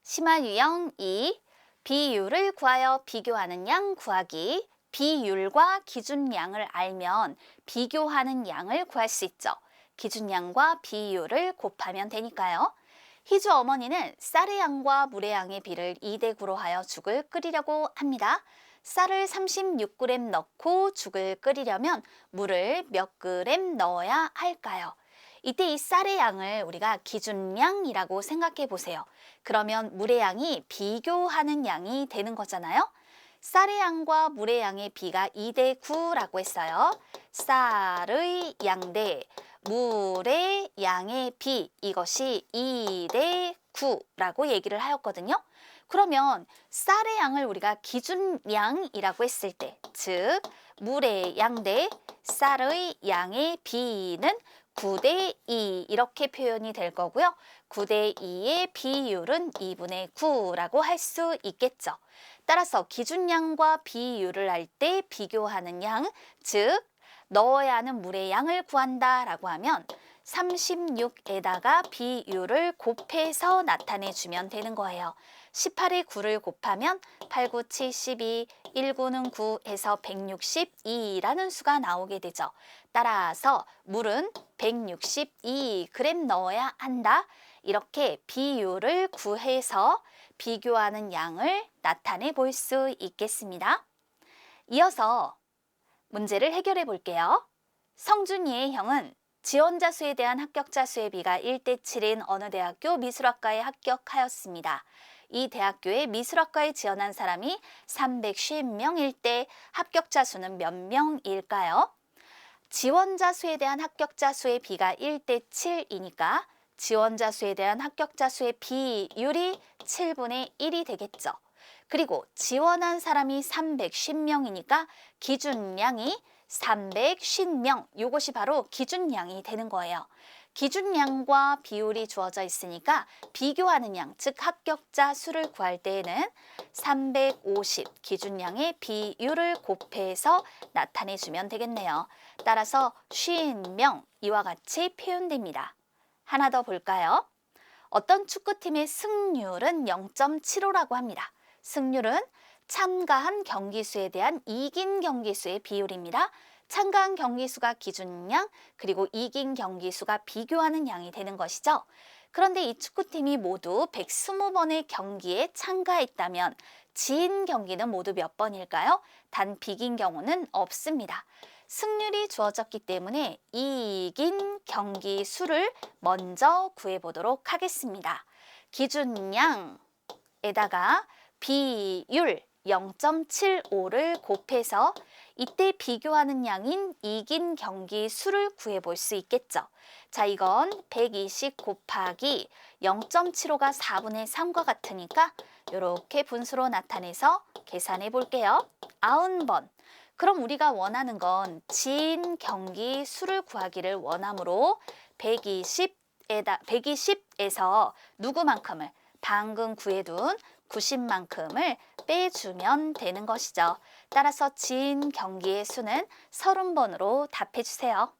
심화 유형 2. 비율을 구하여 비교하는 양 구하기. 비율과 기준량을 알면 비교하는 양을 구할 수 있죠. 기준량과 비율을 곱하면 되니까요. 희주 어머니는 쌀의 양과 물의 양의 비를 2대 9로 하여 죽을 끓이려고 합니다. 쌀을 36g 넣고 죽을 끓이려면 물을 몇 그램 넣어야 할까요? 이때 이 쌀의 양을 우리가 기준량이라고 생각해 보세요. 그러면 물의 양이 비교하는 양이 되는 거잖아요. 쌀의 양과 물의 양의 비가 2대 9라고 했어요. 쌀의 양 대 물의 양의 비, 이것이 2대 9라고 얘기를 하였거든요. 그러면 쌀의 양을 우리가 기준량이라고 했을 때, 즉 물의 양 대 쌀의 양의 비는 9대 2 이렇게 표현이 될 거고요. 9대 2의 비율은 2분의 9라고 할 수 있겠죠. 따라서 기준량과 비율을 할 때 비교하는 양, 즉 넣어야 하는 물의 양을 구한다라고 하면 36에다가 비율을 곱해서 나타내주면 되는 거예요. 18에 9를 곱하면 8, 9, 72, 1, 9는 9 해서 162라는 수가 나오게 되죠. 따라서 물은 162g 넣어야 한다. 이렇게 비율을 구해서 비교하는 양을 나타내 볼 수 있겠습니다. 이어서 문제를 해결해 볼게요. 성준이의 형은 지원자 수에 대한 합격자 수의 비가 1대 7인 어느 대학교 미술학과에 합격하였습니다. 이 대학교에 미술학과에 지원한 사람이 350명일 때 합격자 수는 몇 명일까요? 지원자 수에 대한 합격자 수의 비가 1대 7이니까 지원자 수에 대한 합격자 수의 비율이 7분의 1이 되겠죠. 그리고 지원한 사람이 350명이니까 기준량이 350명, 이것이 바로 기준량이 되는 거예요. 기준량과 비율이 주어져 있으니까 비교하는 양, 즉 합격자 수를 구할 때에는 350 기준량의 비율을 곱해서 나타내주면 되겠네요. 따라서 50명 이와 같이 표현됩니다. 하나 더 볼까요? 어떤 축구팀의 승률은 0.75라고 합니다. 승률은 참가한 경기수에 대한 이긴 경기수의 비율입니다. 참가한 경기수가 기준량, 그리고 이긴 경기수가 비교하는 양이 되는 것이죠. 그런데 이 축구팀이 모두 120번의 경기에 참가했다면 진 경기는 모두 몇 번일까요? 단 비긴 경우는 없습니다. 승률이 주어졌기 때문에 이긴 경기 수를 먼저 구해보도록 하겠습니다. 기준량에다가 비율 0.75를 곱해서 이때 비교하는 양인 이긴 경기 수를 구해볼 수 있겠죠. 자, 이건 120 곱하기 0.75가 4분의 3과 같으니까 이렇게 분수로 나타내서 계산해 볼게요. 90번. 그럼 우리가 원하는 건 진 경기 수를 구하기를 원하므로 120에서 누구만큼을 방금 구해둔 90만큼을 빼주면 되는 것이죠. 따라서 진 경기의 수는 30번으로 답해주세요.